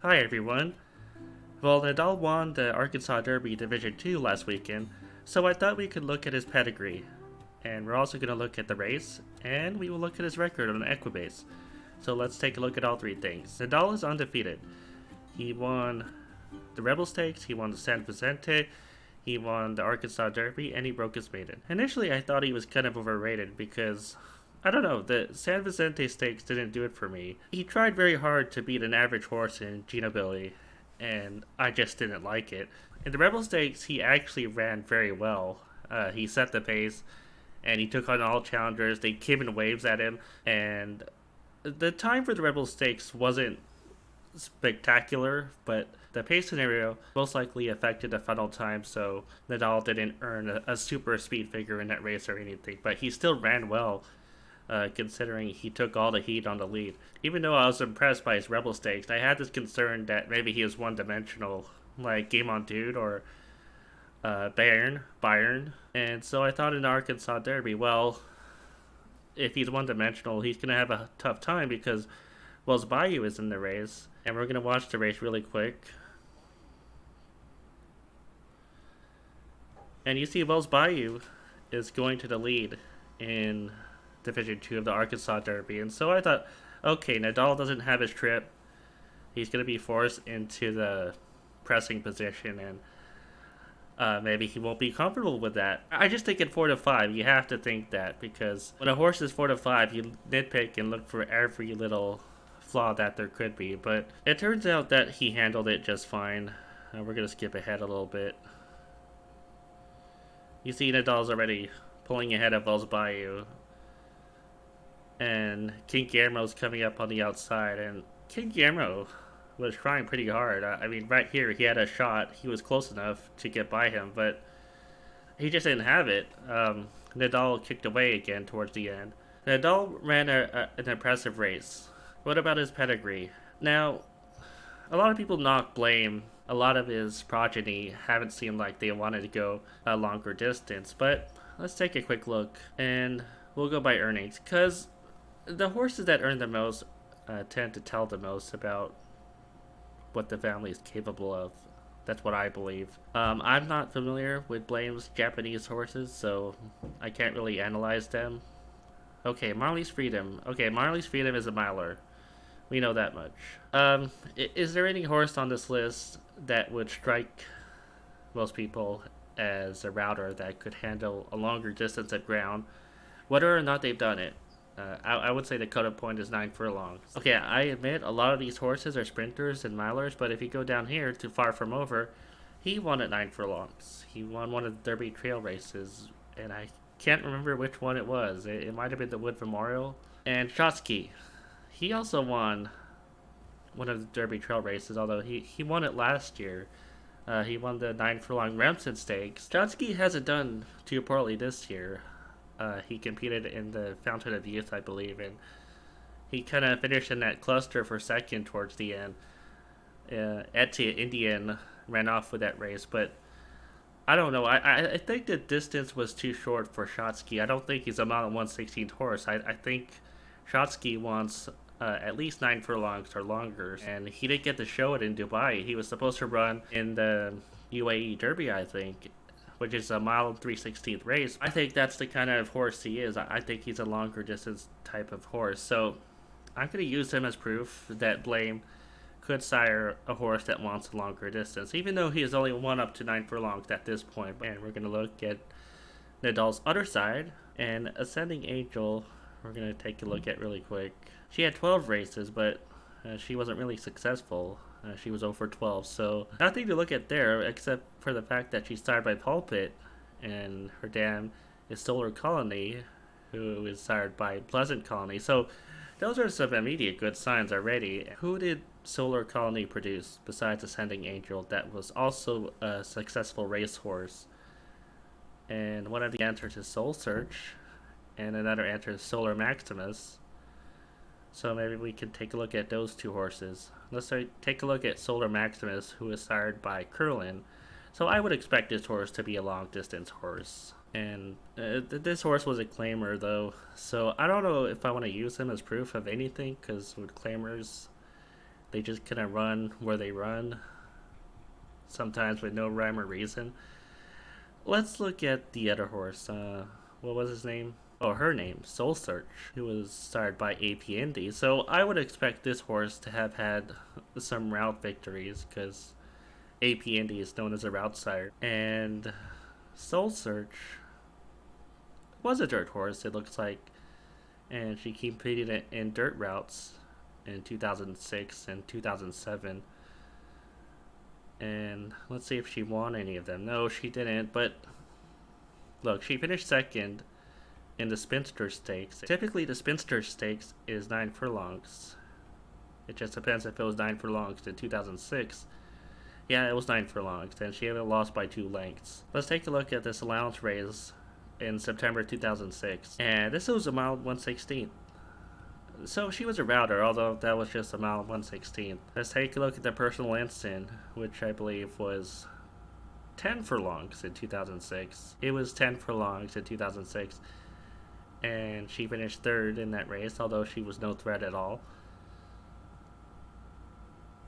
Hi everyone. Well, Nadal won the Arkansas Derby Division 2 last weekend, so I thought we could look at his pedigree. And we're also going to look at the race, and we will look at his record on Equibase. So let's take a look at all three things. Nadal is undefeated. He won the Rebel Stakes, he won the San Vicente, he won the Arkansas Derby, and he broke his maiden. Initially, I thought he was kind of overrated because I don't know, the San Vicente Stakes didn't do it for me. He tried very hard to beat an average horse in Gino Billy, and I just didn't like it. In the Rebel Stakes, he actually ran very well. He set the pace, and he took on all challengers. They came in waves at him, and the time for the Rebel Stakes wasn't spectacular, but the pace scenario most likely affected the final time, so Nadal didn't earn a super speed figure in that race or anything, but he still ran well. Considering he took all the heat on the lead. Even though I was impressed by his Rebel Stakes, I had this concern that maybe he was one dimensional, like Game on Dude or Bayern. And so I thought in the Arkansas Derby, well, if he's one dimensional, he's going to have a tough time because Wells Bayou is in the race. And we're going to watch the race really quick. And you see Wells Bayou is going to the lead in Division 2 of the Arkansas Derby. And so I thought, okay, Nadal doesn't have his trip. He's going to be forced into the pressing position, and maybe he won't be comfortable with that. I just think at 4 to 5, you have to think that because when a horse is 4 to 5, you nitpick and look for every little flaw that there could be. But it turns out that he handled it just fine. We're going to skip ahead a little bit. You see Nadal's already pulling ahead of Wells Bayou. And King Guillermo's coming up on the outside. And King Guillermo was trying pretty hard. I mean, right here, he had a shot. He was close enough to get by him, but he just didn't have it. Nadal kicked away again towards the end. Nadal ran an impressive race. What about his pedigree? Now, a lot of people blame a lot of his progeny haven't seemed like they wanted to go a longer distance, but let's take a quick look and we'll go by earnings because the horses that earn the most tend to tell the most about what the family is capable of. That's what I believe. I'm not familiar with Blame's Japanese horses, so I can't really analyze them. Okay, Marley's Freedom. Okay, Marley's Freedom is a miler. We know that much. Is there any horse on this list that would strike most people as a router that could handle a longer distance at ground, whether or not they've done it? I would say the cutoff point is 9 furlongs. Okay, I admit a lot of these horses are sprinters and milers, but if you go down here to Far From Over, he won at 9 furlongs. He won one of the Derby trail races, and I can't remember which one it was. It might have been the Wood Memorial. And Shotsky, he also won one of the Derby trail races, although he won it last year. He won the 9 furlong Remsen Stakes. Shotsky hasn't done too poorly this year. He competed in the Fountain of Youth, I believe, and he kind of finished in that cluster for second towards the end. Etia Indian ran off with that race, but I don't know. I think the distance was too short for Shotsky. I don't think he's a mile and 1/16 horse. I think Shotsky wants at least 9 furlongs or longer, and he didn't get to show it in Dubai. He was supposed to run in the UAE Derby, I think, which is a mile and 3/16 race. I think that's the kind of horse he is. I think he's a longer distance type of horse. So I'm going to use him as proof that Blame could sire a horse that wants a longer distance, even though he has only won up to 9 furlongs at this point. And we're going to look at Nadal's other side, and Ascending Angel, we're going to take a look at really quick. She had 12 races, but she wasn't really successful. She was 0 for 12, so nothing to look at there except for the fact that she's sired by Pulpit, and her dam is Solar Colony, who is sired by Pleasant Colony. So those are some immediate good signs already. Who did Solar Colony produce besides Ascending Angel that was also a successful racehorse? And one of the answers is Soul Search, and another answer is Solar Maximus. So maybe we can take a look at those two horses. Let's take a look at Solar Maximus, who is sired by Curlin. So I would expect this horse to be a long distance horse. And this horse was a claimer though, so I don't know if I want to use him as proof of anything, because with claimers, They just kind of run where they run, sometimes with no rhyme or reason. Let's look at the other horse. What was his name? Oh, her name, Soul Search, who was started by AP Indy. So I would expect this horse to have had some route victories because AP Indy is known as a route sire. And Soul Search was a dirt horse, it looks like. And she competed in dirt routes in 2006 and 2007. And let's see if she won any of them. No, she didn't, but look, she finished second in the Spinster Stakes. Typically, the Spinster Stakes is 9 furlongs. It just depends if it was 9 furlongs in 2006. Yeah, it was 9 furlongs, and she had lost by 2 lengths. Let's take a look at this allowance race in September 2006. And this was a mile 116th. So she was a router, although that was just a mile 116th. Let's take a look at the personal instant, which I believe was 10 furlongs in 2006. It was 10 furlongs in 2006. And she finished third in that race, although she was no threat at all.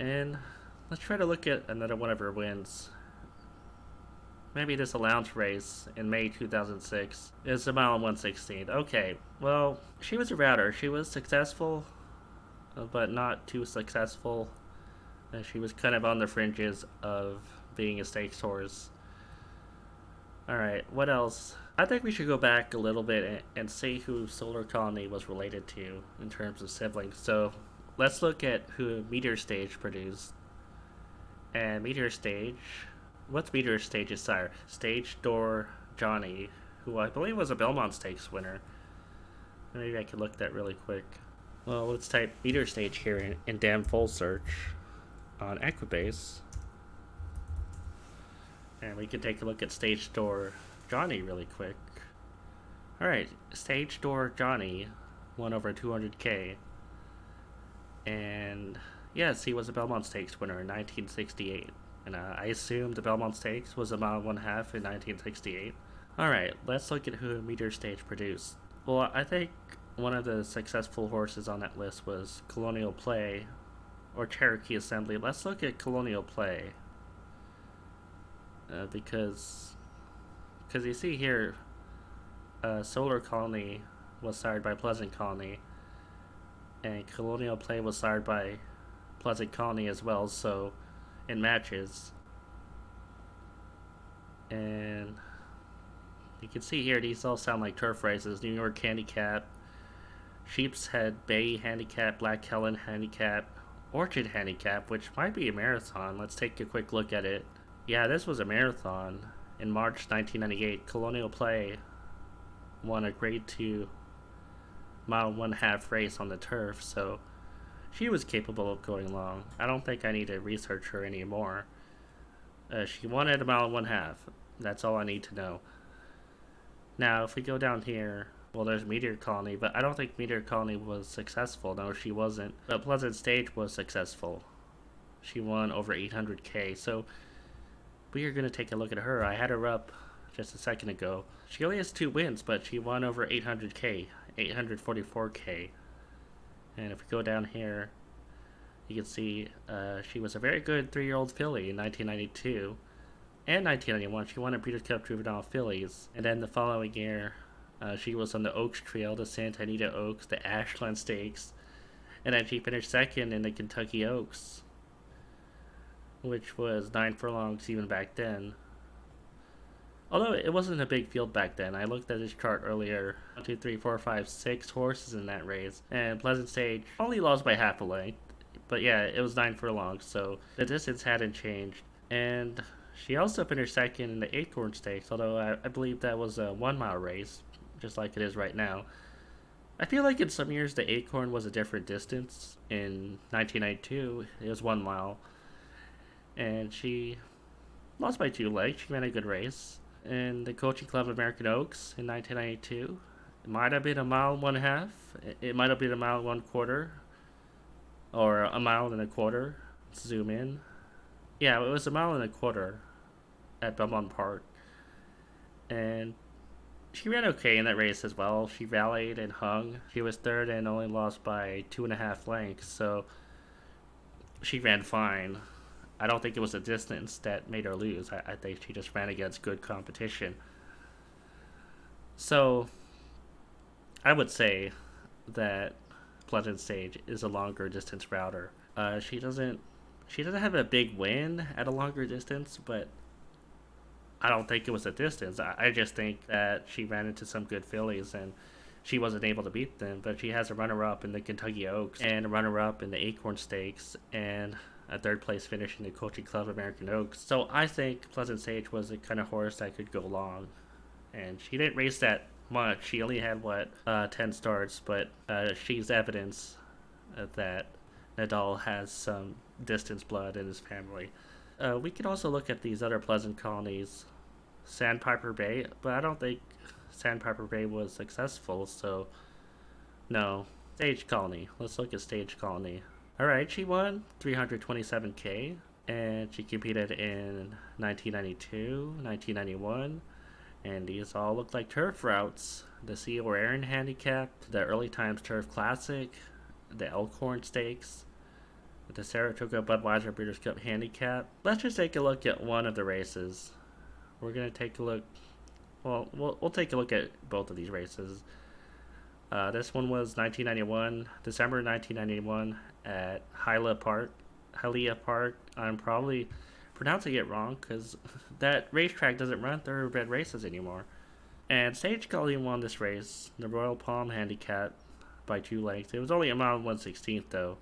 And let's try to look at another one of her wins. Maybe this allowance race in May 2006 is a mile and 116th. Okay, well, she was a router. She was successful, but not too successful. She was kind of on the fringes of being a stakes horse. Alright, what else? I think we should go back a little bit and see who Solar Colony was related to in terms of siblings. So let's look at who Meteor Stage produced. And Meteor Stage, what's Meteor Stage's sire? Stage Door Johnny, who I believe was a Belmont Stakes winner. Maybe I could look that really quick. Well, let's type Meteor Stage here in damn full search on Equibase. And we can take a look at Stage Door Johnny really quick. Alright, Stage Door Johnny won over 200k. And yes, he was a Belmont Stakes winner in 1968. And I assume the Belmont Stakes was a mile and 1/2 in 1968. Alright, let's look at who Meteor Stage produced. Well, I think one of the successful horses on that list was Colonial Play or Cherokee Assembly. Let's look at Colonial Play. Because you see here, Solar Colony was sired by Pleasant Colony, and Colonial Play was sired by Pleasant Colony as well, so it matches. And you can see here, these all sound like turf races. New York Handicap, Sheep's Head Bay Handicap, Black Helen Handicap, Orchid Handicap, which might be a marathon. Let's take a quick look at it. Yeah, this was a marathon. In March 1998, Colonial Play won a grade 2 mile 1/2 race on the turf, so she was capable of going long. I don't think I need to research her anymore. She won at a mile 1/2. That's all I need to know. Now, if we go down here, well, there's Meteor Colony, but I don't think Meteor Colony was successful. No, she wasn't. But Pleasant Stage was successful. She won over 800k, so we are going to take a look at her. I had her up just a second ago. She only has 2 wins, but she won over 800k, 844k. And if we go down here, you can see she was a very good 3-year-old filly in 1992 and 1991. She won a Breeders' Cup Juvenile Fillies. And then the following year, she was on the Oaks Trail, the Santa Anita Oaks, the Ashland Stakes. And then she finished second in the Kentucky Oaks, which was 9 furlongs even back then. Although it wasn't a big field back then. I looked at this chart earlier. 1, 2, 3, 4, 5, 6 horses in that race. And Pleasant Stage only lost by half a length. But yeah, it was 9 furlongs, so the distance hadn't changed. And she also finished second in the Acorn Stakes, although I believe that was a 1-mile race, just like it is right now. I feel like in some years the Acorn was a different distance. In 1992, it was 1 mile. And she lost by 2 legs. She ran a good race. In the Coaching Club American Oaks in 1992, it might have been a mile and 1/2. It might have been a mile and 1/4, or a mile and a quarter. Let's zoom in. Yeah, it was a mile and a quarter at Belmont Park. And she ran okay in that race as well. She rallied and hung. She was third and only lost by 2.5 lengths. So she ran fine. I don't think it was the distance that made her lose. I think she just ran against good competition. So I would say that Pleasant Stage is a longer distance router. She doesn't have a big win at a longer distance, but I don't think it was a distance. I just think that she ran into some good fillies and she wasn't able to beat them. But she has a runner up in the Kentucky Oaks and a runner up in the Acorn Stakes and a third place finish in the Coaching Club American Oaks. So I think Pleasant Sage was the kind of horse that could go long. And she didn't race that much. She only had, 10 starts, but she's evidence that Nadal has some distance blood in his family. We could also look at these other pleasant colonies, Sandpiper Bay, but I don't think Sandpiper Bay was successful, so no. Stage Colony. Let's look at Stage Colony. Alright, she won 327K, and she competed in 1992, 1991, and these all look like turf routes. The C.O. Aaron Handicap, the Early Times Turf Classic, the Elkhorn Stakes, the Saratoga Budweiser Breeders' Cup Handicap. Let's just take a look at one of the races. We're going to take a look. Well, we'll take a look at both of these races. This one was 1991, December 1991 at Hialeah Park. I'm probably pronouncing it wrong because that racetrack doesn't run thoroughbred races anymore. And Sage Gully won this race, the Royal Palm Handicap, by 2 lengths. It was only a mile and 1/16th though.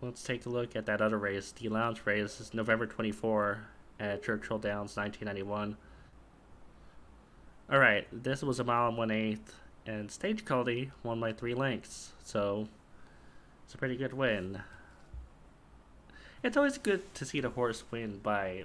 Let's take a look at that other race, the Lounge race. It's November 24 at Churchill Downs, 1991. Alright, this was a mile and 1/8, and Stage Cody won by 3 lengths, so it's a pretty good win. It's always good to see the horse win by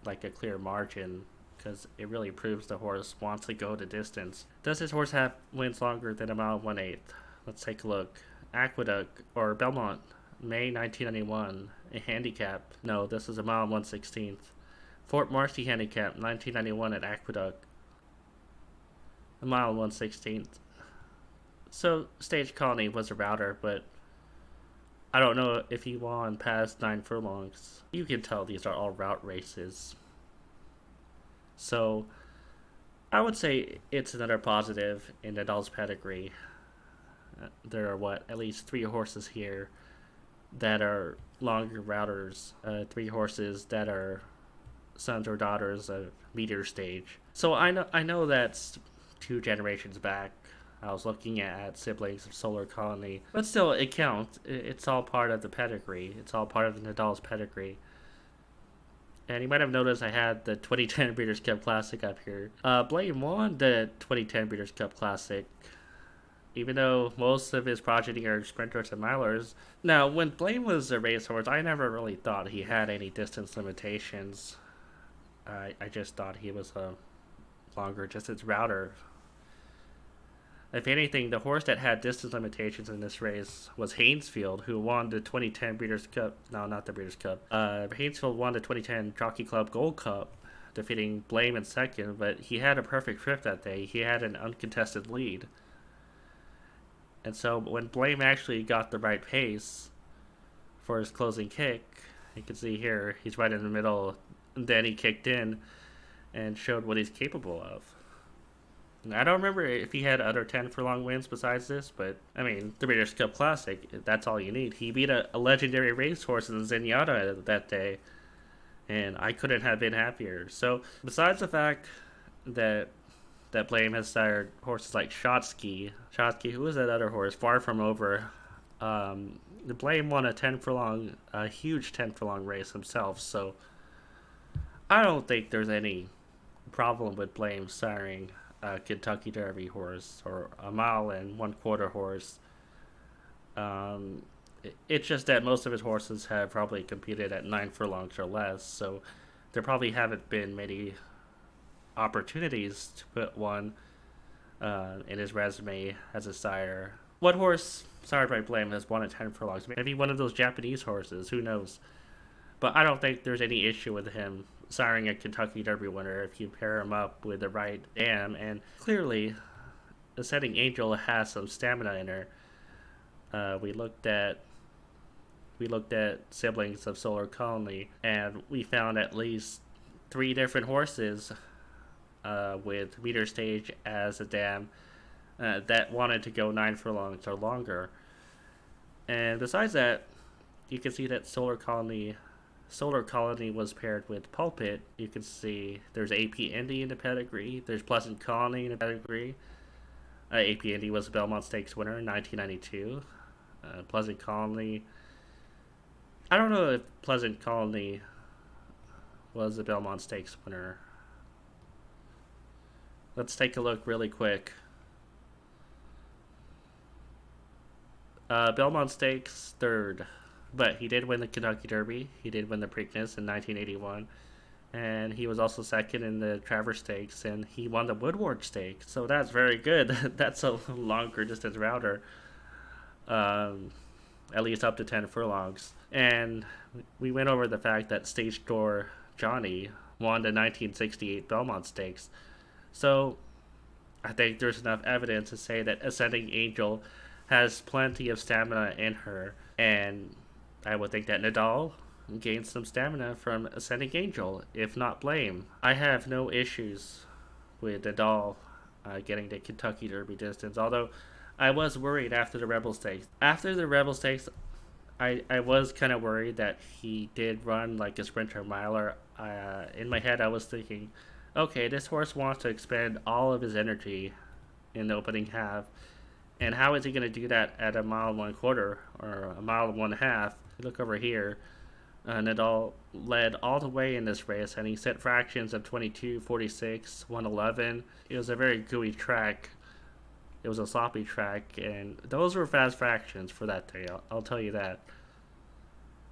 like a clear margin because it really proves the horse wants to go the distance. Does this horse have wins longer than a mile and 1/8? Let's take a look. Aqueduct or Belmont, May 1991, a handicap. No, this is a mile and 1/16th. Fort Marcy handicap, 1991 at Aqueduct, a mile and 1/16th. So Stage Colony was a router, but I don't know if he won past 9 furlongs. You can tell these are all route races. So I would say it's another positive in Nadal's pedigree. There are at least 3 horses here that are longer routers. 3 horses that are sons or daughters of Meteor Stage. So I know that's 2 generations back. I was looking at siblings of Solar Colony, but still, it counts. It's all part of the pedigree. It's all part of Nadal's pedigree. And you might have noticed I had the 2010 Breeders' Cup Classic up here. Blame won the 2010 Breeders' Cup Classic, even though most of his progeny are sprinters and milers. Now, when Blame was a racehorse, I never really thought he had any distance limitations. I just thought he was a longer distance router. If anything, the horse that had distance limitations in this race was Haynesfield, who won the 2010 Breeders' Cup. No, not the Breeders' Cup. Haynesfield won the 2010 Jockey Club Gold Cup, defeating Blame in second, but he had a perfect trip that day. He had an uncontested lead. And so when Blame actually got the right pace for his closing kick, you can see here, he's right in the middle. And then he kicked in and showed what he's capable of. I don't remember if he had other 10 furlong wins besides this, but I mean, the Breeders' Cup Classic, that's all you need. He beat a legendary racehorse in Zenyatta that day, and I couldn't have been happier. So, besides the fact that Blame has sired horses like Shotsky, who was that other horse? Far From Over. The Blame won a huge 10 furlong race himself, so I don't think there's any problem with Blame siring a Kentucky Derby horse or a mile and 1/4 horse. It's just that most of his horses have probably competed at 9 furlongs or less, so there probably haven't been many opportunities to put one in his resume as a sire. What horse sired by Blame has won at 10 furlongs? Maybe one of those Japanese horses, who knows? But I don't think there's any issue with him siring a Kentucky Derby winner if you pair him up with the right dam. And clearly, the Setting Angel has some stamina in her. We looked at we looked at siblings of Solar Colony, and we found at least 3 different horses with meter stage as a dam that wanted to go 9 furlongs or longer. And besides that, you can see that Solar Colony was paired with Pulpit. You can see there's AP Indy in the pedigree. There's Pleasant Colony in the pedigree. AP Indy was a Belmont Stakes winner in 1992. Pleasant Colony. I don't know if Pleasant Colony was a Belmont Stakes winner. Let's take a look really quick. Belmont Stakes, third. But he did win the Kentucky Derby. He did win the Preakness in 1981. And he was also second in the Travers Stakes. And he won the Woodward Stakes. So that's very good. That's a longer distance router. At least up to 10 furlongs. And we went over the fact that Stage Door Johnny won the 1968 Belmont Stakes. So I think there's enough evidence to say that Ascending Angel has plenty of stamina in her. And I would think that Nadal gained some stamina from Ascending Angel, if not blame. I have no issues with Nadal getting the Kentucky Derby distance, although I was worried after the Rebel Stakes. After the Rebel Stakes, I was kind of worried that he did run like a sprinter miler. In my head, I was thinking, okay, this horse wants to expend all of his energy in the opening half. And how is he going to do that at a 1.25 or a 1.5 miles? Look over here. Nadal led all the way in this race, and he set fractions of 22, 46, 111. It was a very gooey track. It was a sloppy track, and those were fast fractions for that day, I'll tell you that.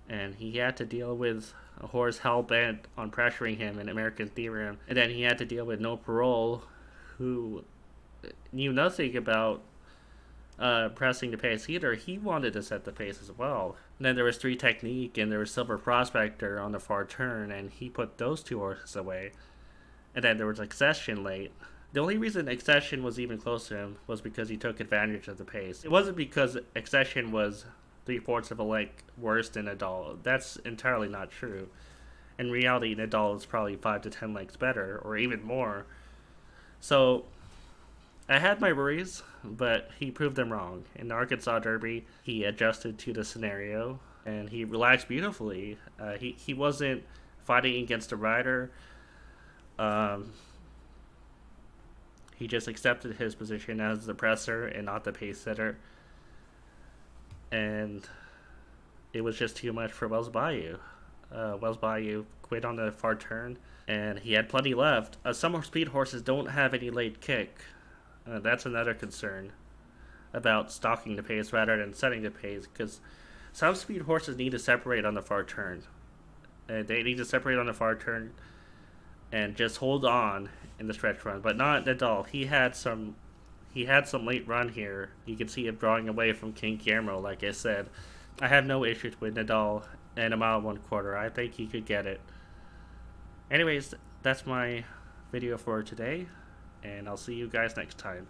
And he had to deal with a horse hell-bent on pressuring him in American Theorem. And then he had to deal with No Parole, who knew nothing about pressing the pace either. He wanted to set the pace as well. And then there was 3 Technique, and there was Silver Prospector on the far turn, and he put those 2 horses away. And then there was Accession late. The only reason Accession was even close to him was because he took advantage of the pace. It wasn't because Accession was 3/4 of a length worse than Nadal. That's entirely not true. In reality, Nadal is probably 5 to 10 lengths better, or even more. So I had my worries, but he proved them wrong. In the Arkansas Derby, he adjusted to the scenario, and he relaxed beautifully. He wasn't fighting against the rider. He just accepted his position as the presser and not the pace setter. And it was just too much for Wells Bayou. Wells Bayou quit on the far turn, and he had plenty left. Some speed horses don't have any late kick. That's another concern about stalking the pace rather than setting the pace, because some speed horses need to separate on the far turn. They need to separate on the far turn and just hold on in the stretch run, but not Nadal. He had some late run here. You can see him drawing away from King Guillermo. Like I said, I have no issues with Nadal and a 1.25 miles. I think he could get it. Anyways, that's my video for today, and I'll see you guys next time.